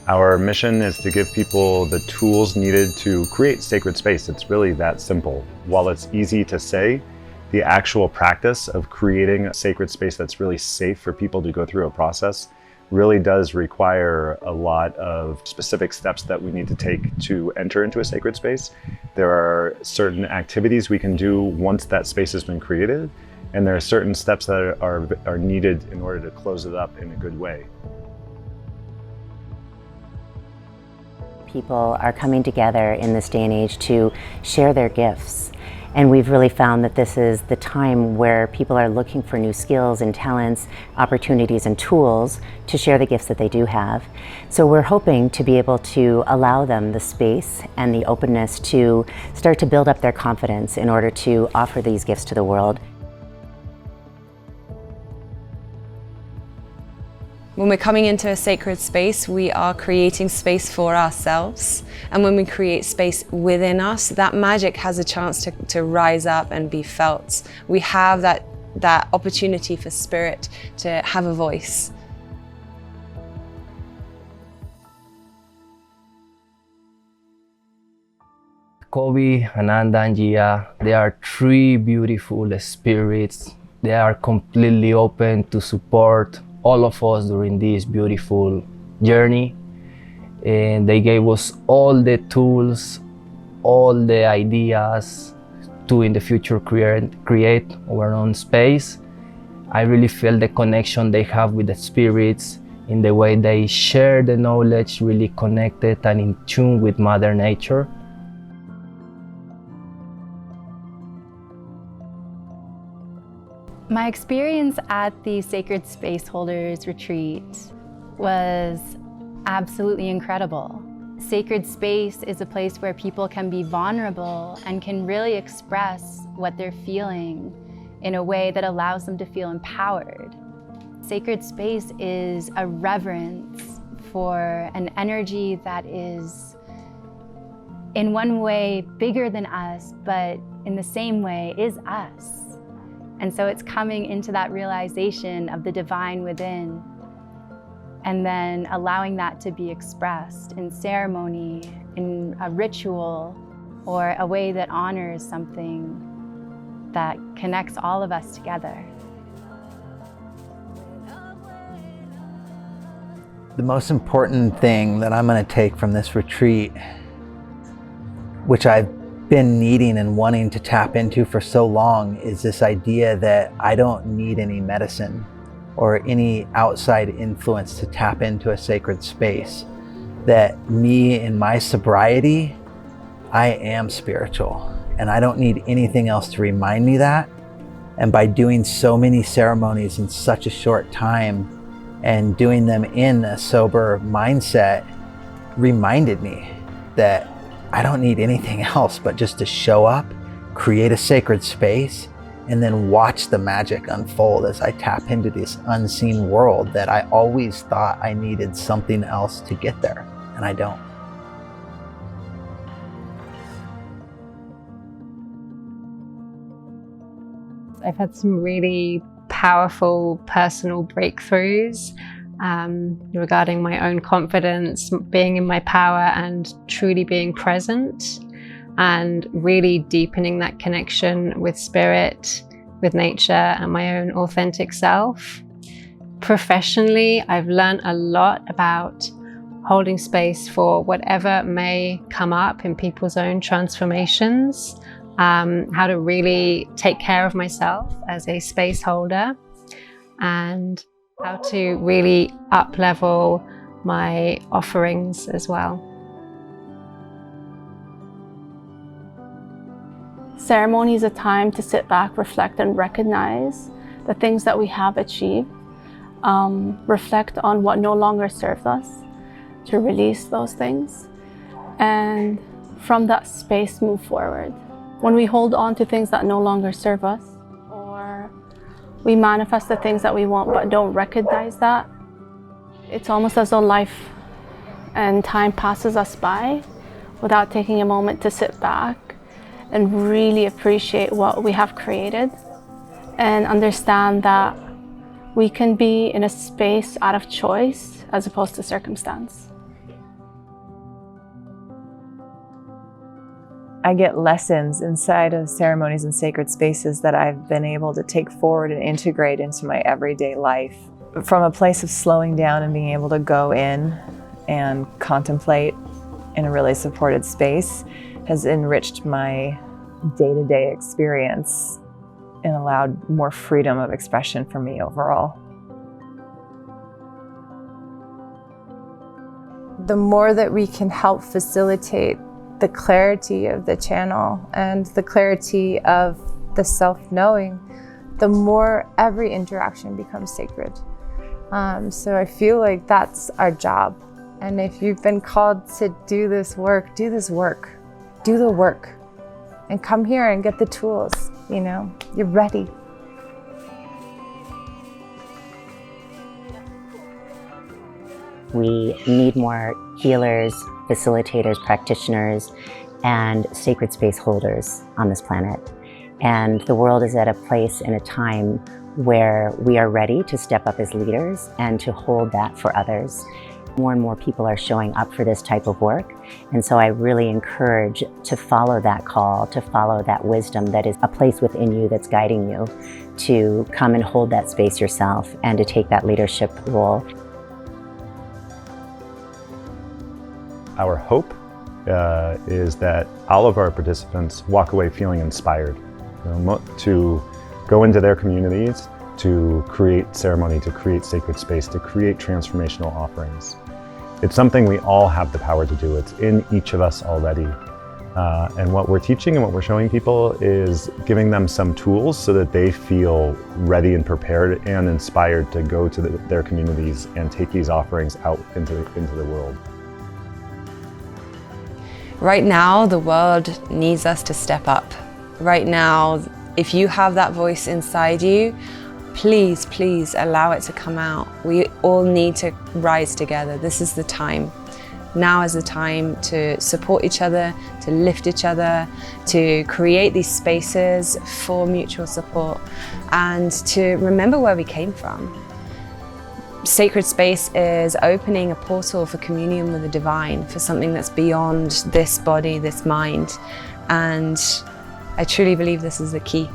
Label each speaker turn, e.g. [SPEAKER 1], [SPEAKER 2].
[SPEAKER 1] Our mission is to give people the tools needed to create sacred space. It's really that simple. While it's easy to say, the actual practice of creating a sacred space that's really safe for people to go through a process really does require a lot of specific steps that we need to take to enter into a sacred space. There are certain activities we can do once that space has been created, and there are certain steps that are needed in order to close it up in a good way.
[SPEAKER 2] People are coming together in this day and age to share their gifts. And we've really found that this is the time where people are looking for new skills and talents, opportunities and tools to share the gifts that they do have. So we're hoping to be able to allow them the space and the openness to start to build up their confidence in order to offer these gifts to the world.
[SPEAKER 3] When we're coming into a sacred space, we are creating space for ourselves. And when we create space within us, that magic has a chance to rise up and be felt. We have that opportunity for spirit to have a voice.
[SPEAKER 4] Kobe, Ananda, and Gia, they are three beautiful spirits. They are completely open to support all of us during this beautiful journey, and they gave us all the tools, all the ideas to in the future create our own space. I really feel the connection they have with the spirits in the way they share the knowledge, really connected and in tune with Mother Nature.
[SPEAKER 5] My experience at the Sacred Space Holders Retreat was absolutely incredible. Sacred space is a place where people can be vulnerable and can really express what they're feeling in a way that allows them to feel empowered. Sacred space is a reverence for an energy that is in one way bigger than us, but in the same way is us. And so it's coming into that realization of the divine within, and then allowing that to be expressed in ceremony, in a ritual, or a way that honors something that connects all of us together.
[SPEAKER 6] The most important thing that I'm going to take from this retreat, which I've been needing and wanting to tap into for so long, is this idea that I don't need any medicine or any outside influence to tap into a sacred space. That me in my sobriety, I am spiritual, and I don't need anything else to remind me that. And by doing so many ceremonies in such a short time and doing them in a sober mindset reminded me that I don't need anything else but just to show up, create a sacred space, and then watch the magic unfold as I tap into this unseen world that I always thought I needed something else to get there, and I don't.
[SPEAKER 7] I've had some really powerful personal breakthroughs regarding my own confidence, being in my power and truly being present, and really deepening that connection with spirit, with nature, and my own authentic self. Professionally, I've learned a lot about holding space for whatever may come up in people's own transformations, how to really take care of myself as a space holder, and how to really up-level my offerings as well.
[SPEAKER 8] Ceremony is a time to sit back, reflect, and recognize the things that we have achieved. Reflect on what no longer serves us, to release those things, and from that space move forward. When we hold on to things that no longer serve us, or we manifest the things that we want but don't recognize that, it's almost as though life and time passes us by without taking a moment to sit back and really appreciate what we have created and understand that we can be in a space out of choice as opposed to circumstance.
[SPEAKER 9] I get lessons inside of ceremonies and sacred spaces that I've been able to take forward and integrate into my everyday life. From a place of slowing down and being able to go in and contemplate in a really supported space has enriched my day-to-day experience and allowed more freedom of expression for me overall.
[SPEAKER 10] The more that we can help facilitate the clarity of the channel and the clarity of the self-knowing, the more every interaction becomes sacred. So I feel like that's our job. And if you've been called to do this work, do this work. Do the work. And come here and get the tools, you know, you're ready.
[SPEAKER 2] We need more healers, facilitators, practitioners, and sacred space holders on this planet. And the world is at a place and a time where we are ready to step up as leaders and to hold that for others. More and more people are showing up for this type of work. And so I really encourage to follow that call, to follow that wisdom that is a place within you that's guiding you, to come and hold that space yourself and to take that leadership role.
[SPEAKER 1] Our hope is that all of our participants walk away feeling inspired, to go into their communities, to create ceremony, to create sacred space, to create transformational offerings. It's something we all have the power to do. It's in each of us already. And what we're teaching and what we're showing people is giving them some tools so that they feel ready and prepared and inspired to go to their communities and take these offerings out into the world.
[SPEAKER 3] Right now, the world needs us to step up. Right now, if you have that voice inside you, please, please allow it to come out. We all need to rise together. This is the time. Now is the time to support each other, to lift each other, to create these spaces for mutual support, and to remember where we came from. Sacred space is opening a portal for communion with the divine, for something that's beyond this body, this mind. And I truly believe this is the key.